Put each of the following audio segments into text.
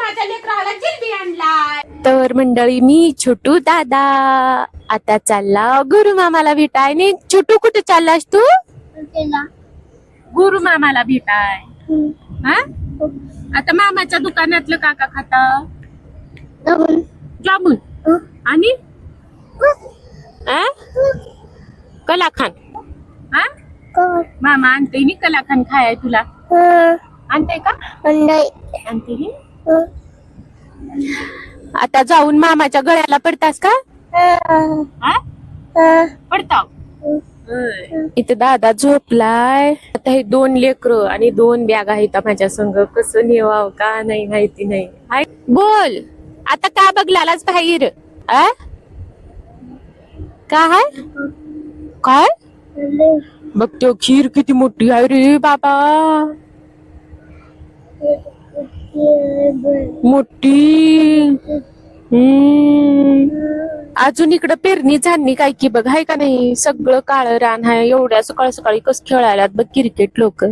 माझ्या लेकराला जिलबी आणलाय. तर मंडळी मी छोटू दादा आता चालला गुरु मामाला भेटाय. आणि छोटू कुठे चाललास तू? गुरु मामाला भेटाय. हा आता मामाच्या दुकानातलं काका खाता जामून आणि कलाखान. हा मामा आणते मी कलाखान खाय तुला. आणते का? आणते. आता जाऊन मामाच्या गळ्याला पडतास का? पडताव. इथे दादा झोपलाय. आता हे 2 लेकरं आणि 2 बॅग आहेत माझ्या संग. कसं नेवाव का नाही माहिती नाही. हाय बोल आता का बघलालाच बाहेर? काय काय बघ तो खीर किती मोठी आहे रे बाबा. मोठी. अजून इकडं पेरणी झाली काय की बघ. हाय का नाही? सगळं काळं रान आहे. एवढ्या सकाळ सकाळी कस खेळायला बघ क्रिकेट लोक.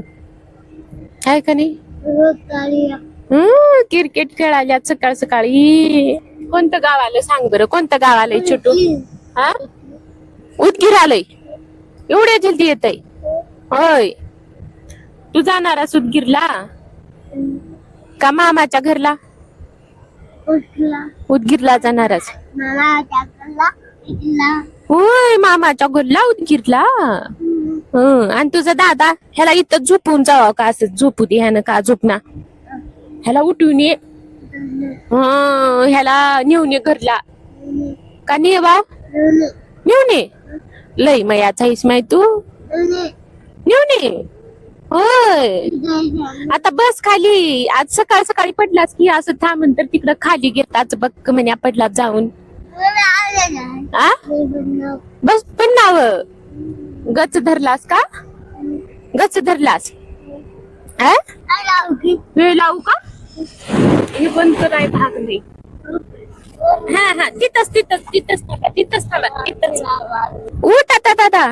हाय का नाही? क्रिकेट खेळायला सकाळ सकाळी. कोणतं गाव आलं सांग बरं? कोणतं गाव आलंय छोटू? हा उदगीर आलंय. एवढ्या जल्दी येत आहे? होय. तू जाणार उदगीरला का मामाच्या घरला? उदगीरला जाणारच. होय मामाच्या घरला उदगीरला. आणि तुझा दादा ह्याला इथं झोपून जावा का? असं झोपू दे ह्यानं का झोपना? ह्याला उठवून ये. ह्याला नेऊन ये घरला का? ने बाव नेऊन ये. लय मयाचा आहेस माय तू. नेऊन ये. होय आता बस खाली. आज सकाळ सकाळी पडलास की असं थांबून तर तिकडं खाली घेतात बघ म्हण्या पडला जाऊन. बस पण नाव गच धरलास का? गच धरलास? वेळ लावू का? हे बंद कराय भाग नाही. हा तिथंच तिथंच तिथंच थांबा. तिथंच थांबा. तिथंच उठ आता दादा.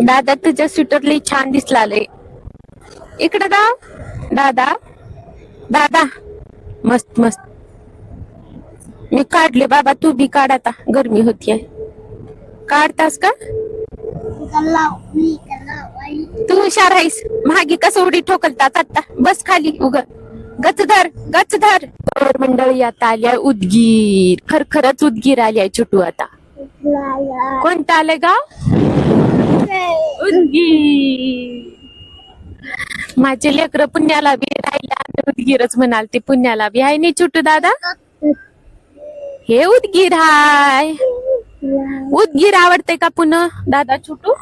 दादा तुझ्या स्वेटर लई छान दिसला लय. इकडे दादा दादा मस्त मस्त. मी काढले बाबा. तू बी काढ आता. गरमी होतीये. काढतास का? तू हुशार आहेस. मागे कसं उडी ठोकलतात आता. बस खाली उग. गच धर गच धर. मंडळी आता आल्या उदगीर. खरखरच उदगीर आली आहे छोटू आता. कोणतं आलंय गाव? उदगीर. माझे लेकर पुण्याला बी राहिला. उदगीरच म्हणाल ते. पुण्याला बी आहे नाही छोटू दादा. हे उदगीर हाय. उदगीर आवडतंय का पुन्हा दादा छोटू?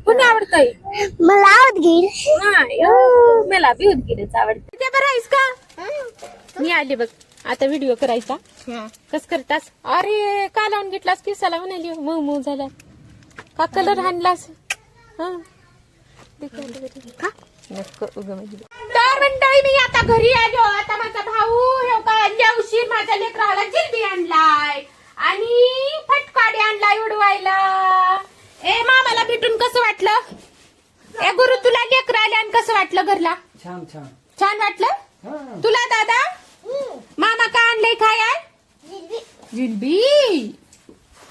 पुणे आवडतंय मला. उदगीर मला बी उदगीरच आवडतं. ते बरं आहेस का? मी आले बघ आता व्हिडिओ करायचा. कस करतास? अरे का लावून घेतलास केसाला? म्हणाली मऊ मऊ झाला का? कलर हाणलास? तर मंडळी मी आता घरी आलो. आता माझा भाऊ उशीर माझ्या लेकराला जिलबी आणलाय आणि फटकाडे आणलाय उडवायला. ए मामाला भेटून कसं वाटलं? ए गुरु तुला लेकर आले आणि कसं वाटलं घरला? छान छान छान वाटलं तुला दादा? मामा का आणलंय खाय? जिलबी.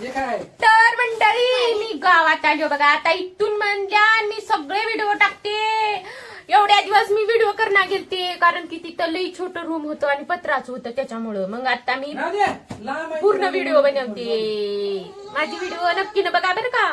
तर मंडळी मी गावात आलो बघा. आता इथून म्हणल्या मी सगळे व्हिडिओ टाकते. एवढ्या दिवस मी व्हिडिओ करणार गेलते कारण की तिथं लई छोट रूम होतं आणि पत्राचं होतं त्याच्यामुळं. मग आता मी पूर्ण व्हिडिओ बनवते. माझी व्हिडिओ नक्की न बघा बरं का.